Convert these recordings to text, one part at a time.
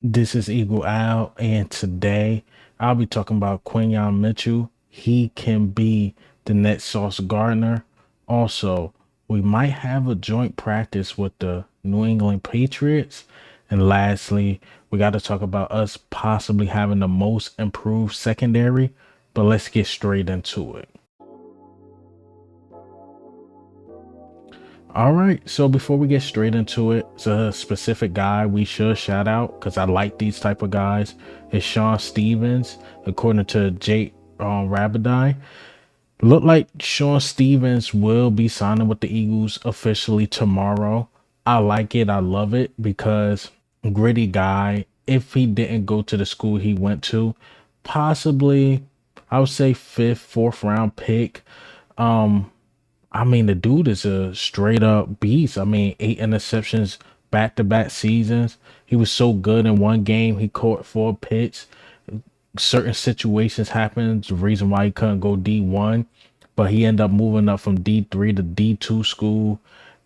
This is Eagle Al, and today I'll be talking about Quinyon Mitchell. He can be the next Sauce Gardner. Also, we might have a joint practice with the New England Patriots. And lastly, we got to talk about us possibly having the most improved secondary. But let's get straight into it. All right, so before we get straight into it, it's a specific guy we should shout out because I like these type of guys. It's Sean Stevens, according to Jake Rabadai. Look like Sean Stevens will be signing with the Eagles officially tomorrow. I like it. I love it because gritty guy. If he didn't go to the school he went to, possibly I would say fifth, fourth round pick. Um, I mean, the dude is a straight up beast. I mean, 8 interceptions back to back seasons. He was so good in one game. He caught 4 picks. Certain situations happened. The reason why he couldn't go D1, but he ended up moving up from D3 to D2 school,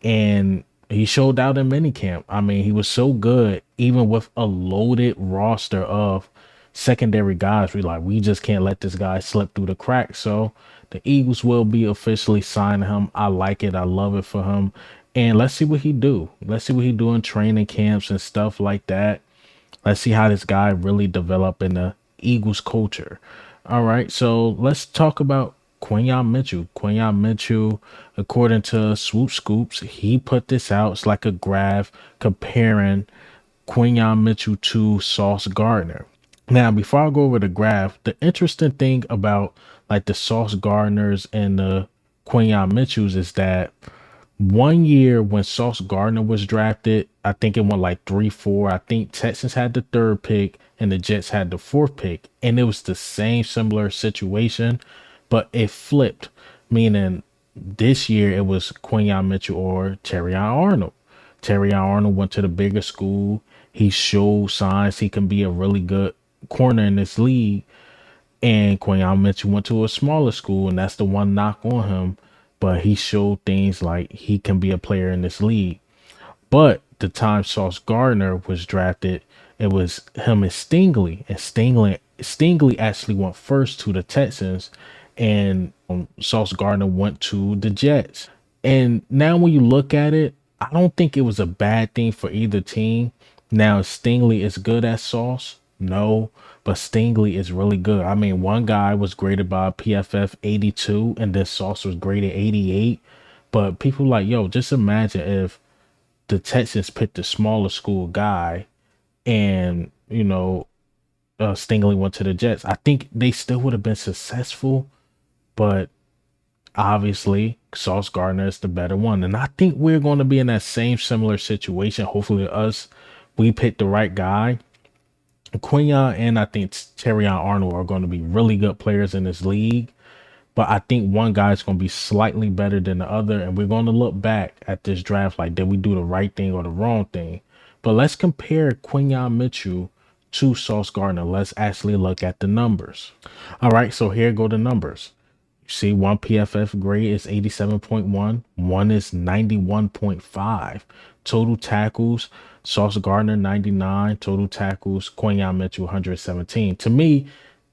and he showed out in minicamp. I mean, he was so good, even with a loaded roster of secondary guys. We just can't let this guy slip through the cracks. So the Eagles will be officially signing him. I like it. I love it for him. And let's see what he do. Let's see what he do in training camps and stuff like that. Let's see how this guy really develop in the Eagles culture. All right, so let's talk about Quinyon Mitchell. Quinyon Mitchell, according to Swoop Scoops, he put this out. It's like a graph comparing Quinyon Mitchell to Sauce Gardner. Now, before I go over the graph, the interesting thing about like the Sauce Gardners and the Quinyon Mitchells is that one year when Sauce Gardner was drafted, I think it went like 3-4. I think Texans had the third pick and the Jets had the fourth pick. And it was the same similar situation, but it flipped. Meaning this year it was Quinyon Mitchell or Terrion Arnold. Terrion Arnold went to the bigger school. He showed signs he can be a really good corner in this league. And Quinyon Mitchell went to a smaller school, and that's the one knock on him. But he showed things like he can be a player in this league. But the time Sauce Gardner was drafted, it was him and Stingley. And Stingley actually went first to the Texans, and Sauce Gardner went to the Jets. And now when you look at it, I don't think it was a bad thing for either team. Now, Stingley is good at Sauce. No, but Stingley is really good. I mean, one guy was graded by PFF 82, and then Sauce was graded 88. But people like, yo, just imagine if the Texans picked the smaller school guy and, Stingley went to the Jets. I think they still would have been successful, but obviously Sauce Gardner is the better one. And I think we're going to be in that same similar situation. Hopefully, we picked the right guy. Quinyon and I think Terrion Arnold are going to be really good players in this league. But I think one guy is going to be slightly better than the other. And we're going to look back at this draft like, did we do the right thing or the wrong thing? But let's compare Quinyon Mitchell to Sauce Gardner. Let's actually look at the numbers. All right, so here go the numbers. You see, one PFF grade is 87.1, one is 91.5. Total tackles, Sauce Gardner 99, total tackles, Quinyon Mitchell 117. To me,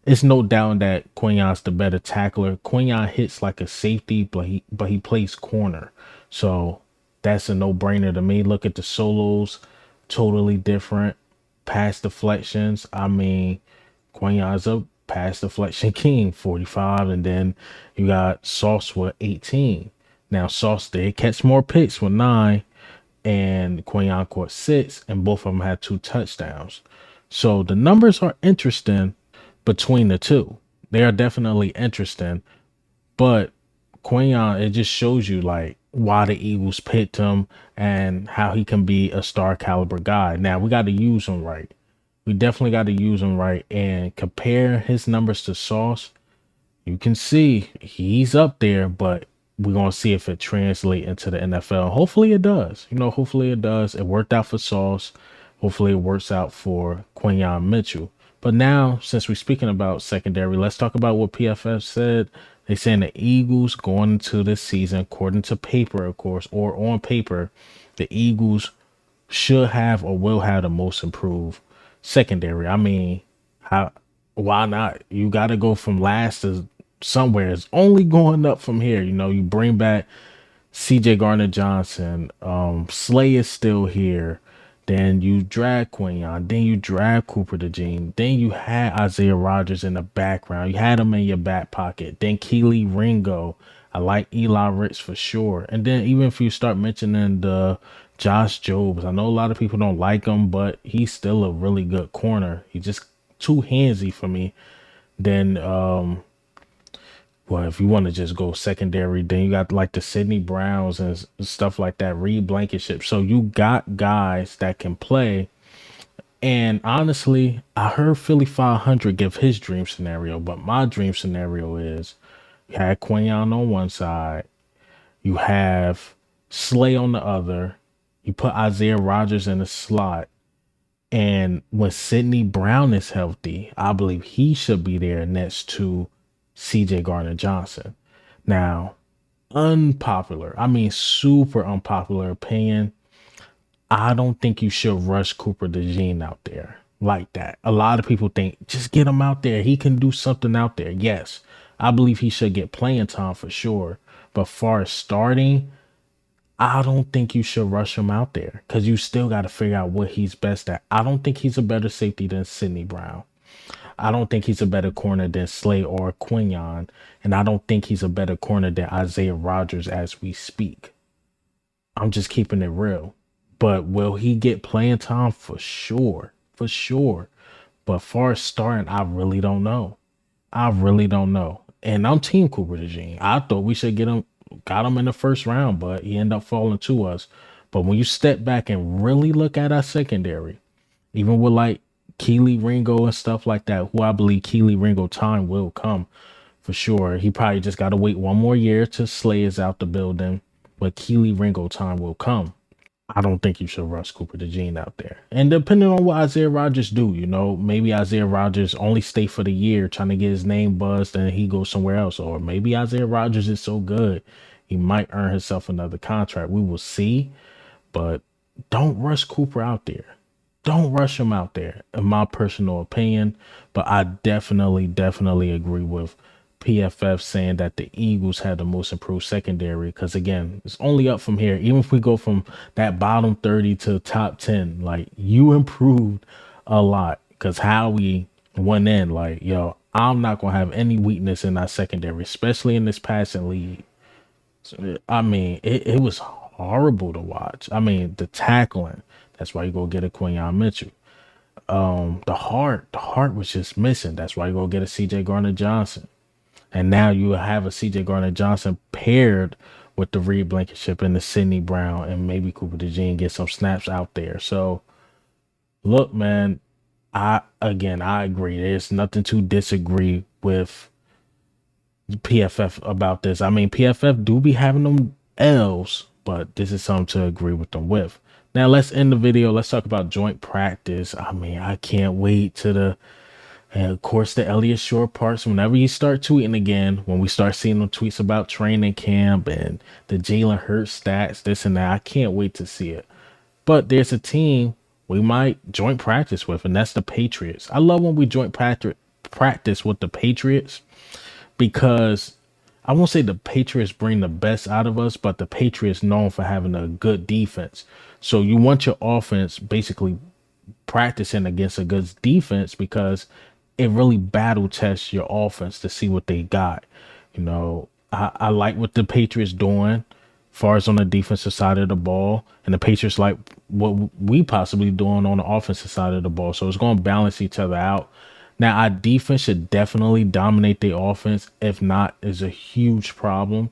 it's no doubt that Quinyon's the better tackler. Quinyon hits like a safety, but he plays corner. So that's a no-brainer to me. Look at the solos, totally different. Pass deflections. I mean, Quinyon's a pass deflection king, 45, and then you got Sauce with 18. Now Sauce did catch more picks with 9, and Quinyon caught 6, and both of them had 2 touchdowns. So the numbers are interesting between the two. They are definitely interesting, but Quinyon, it just shows you like why the Eagles picked him and how he can be a star caliber guy. Now we got to use him right. We definitely got to use him right and compare his numbers to Sauce. You can see he's up there, but we're gonna see if it translates into the NFL. Hopefully it does. Hopefully it does. It worked out for Sauce. Hopefully it works out for Quinyon Mitchell. But now, since we're speaking about secondary, let's talk about what PFF said. They saying the Eagles going into this season, according to paper, of course, or on paper, the Eagles should have or will have the most improved secondary. I mean, how? Why not? You got to go from last to somewhere. It's only going up from here. You know, you bring back CJ Gardner Johnson. Slay is still here. Then you drag Quinyon. Then you drag Cooper DeJean. Then you had Isaiah Rogers in the background. You had him in your back pocket. Then Keely Ringo. I like Eli Ricks for sure. And then even if you start mentioning the Josh Jobs, I know a lot of people don't like him, but he's still a really good corner. He's just too handsy for me. Then well, if you want to just go secondary, then you got like the Sidney Browns and stuff like that, Reed Blankenship. So you got guys that can play. And honestly, I heard Philly 500 give his dream scenario, but my dream scenario is you had Quinyon on one side, you have Slay on the other, you put Isaiah Rogers in the slot, and when Sidney Brown is healthy, I believe he should be there next to CJ Gardner Johnson. Now, unpopular, I mean, super unpopular opinion. I don't think you should rush Cooper DeJean out there like that. A lot of people think just get him out there. He can do something out there. Yes, I believe he should get playing time for sure. But far as starting, I don't think you should rush him out there because you still got to figure out what he's best at. I don't think he's a better safety than Sidney Brown. I don't think he's a better corner than Slay or Quinyon. And I don't think he's a better corner than Isaiah Rogers as we speak. I'm just keeping it real. But will he get playing time? For sure. For sure. But far as starting, I really don't know. I really don't know. And I'm Team Cooper DeJean. I thought we should get him, got him in the first round, but he ended up falling to us. But when you step back and really look at our secondary, even with like Keely Ringo and stuff like that, who I believe Keely Ringo time will come for sure. He probably just got to wait one more year till Slay is out the building, but Keely Ringo time will come. I don't think you should rush Cooper DeJean out there. And depending on what Isaiah Rogers do, you know, maybe Isaiah Rogers only stay for the year trying to get his name buzzed and he goes somewhere else. Or maybe Isaiah Rogers is so good he might earn himself another contract. We will see. But don't rush Cooper out there. Don't rush him out there, in my personal opinion. But I definitely agree with PFF saying that the Eagles had the most improved secondary. Because again, it's only up from here. Even if we go from that bottom 30 to top 10, like you improved a lot. Because how we went in, like, yo, I'm not going to have any weakness in our secondary, especially in this passing league. So, I mean, it was horrible to watch. I mean, the tackling. That's why you go get a Quinyon Mitchell. The heart was just missing. That's why you go get a CJ Gardner Johnson. And now you have a CJ Gardner Johnson paired with the Reed Blankenship and the Sidney Brown and maybe Cooper DeJean get some snaps out there. So look, man, I agree. There's nothing to disagree with PFF about this. I mean, PFF do be having them L's, but this is something to agree with them with. Now let's end the video. Let's talk about joint practice. I mean, I can't wait to the and of course the Elliott Shore parts. Whenever you start tweeting again, when we start seeing them tweets about training camp and the Jalen Hurts stats, this and that, I can't wait to see it. But there's a team we might joint practice with, and that's the Patriots. I love when we joint practice with the Patriots because I won't say the Patriots bring the best out of us, but the Patriots known for having a good defense. So you want your offense basically practicing against a good defense because it really battle tests your offense to see what they got. You know, I like what the Patriots doing far as on the defensive side of the ball, and the Patriots like what we possibly doing on the offensive side of the ball. So it's going to balance each other out. Now, our defense should definitely dominate the offense. If not, is a huge problem.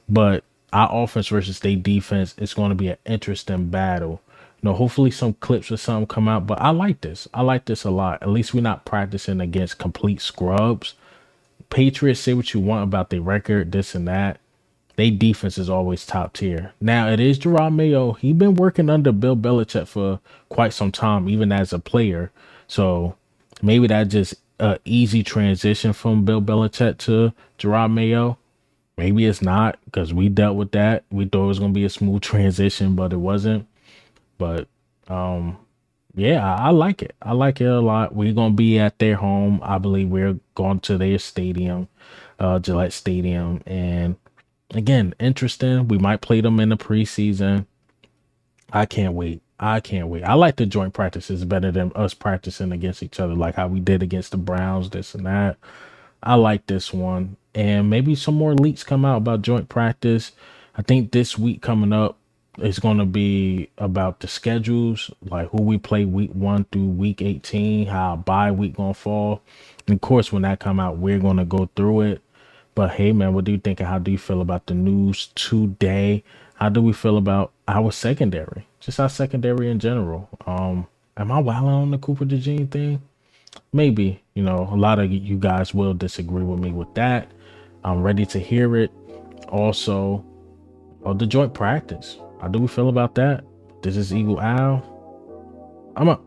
But our offense versus their defense is going to be an interesting battle. You know, hopefully some clips or something come out. But I like this. I like this a lot. At least we're not practicing against complete scrubs. Patriots, say what you want about their record, this and that. They defense is always top tier. Now, it is Gerard Mayo. He been working under Bill Belichick for quite some time, even as a player. So maybe that just a easy transition from Bill Belichick to Gerard Mayo. Maybe it's not because we dealt with that. We thought it was going to be a smooth transition, but it wasn't. But Yeah, I like it. I like it a lot. We're gonna be at their home. I believe we're going to their stadium, Gillette Stadium, and again, interesting. We might play them in the preseason. I can't wait. I can't wait. I like the joint practices better than us practicing against each other, like how we did against the Browns, this and that. I like this one. And maybe some more leaks come out about joint practice. I think this week coming up is going to be about the schedules, like who we play week 1 through week 18, how bye week going to fall. And of course, when that come out, we're going to go through it. But hey, man, what do you think? And how do you feel about the news today? How do we feel about our secondary? Just our secondary in general. Am I wilding on the Cooper DeJean thing? Maybe, a lot of you guys will disagree with me with that. I'm ready to hear it. Also, the joint practice. How do we feel about that? This is Eagle Al. I'm up.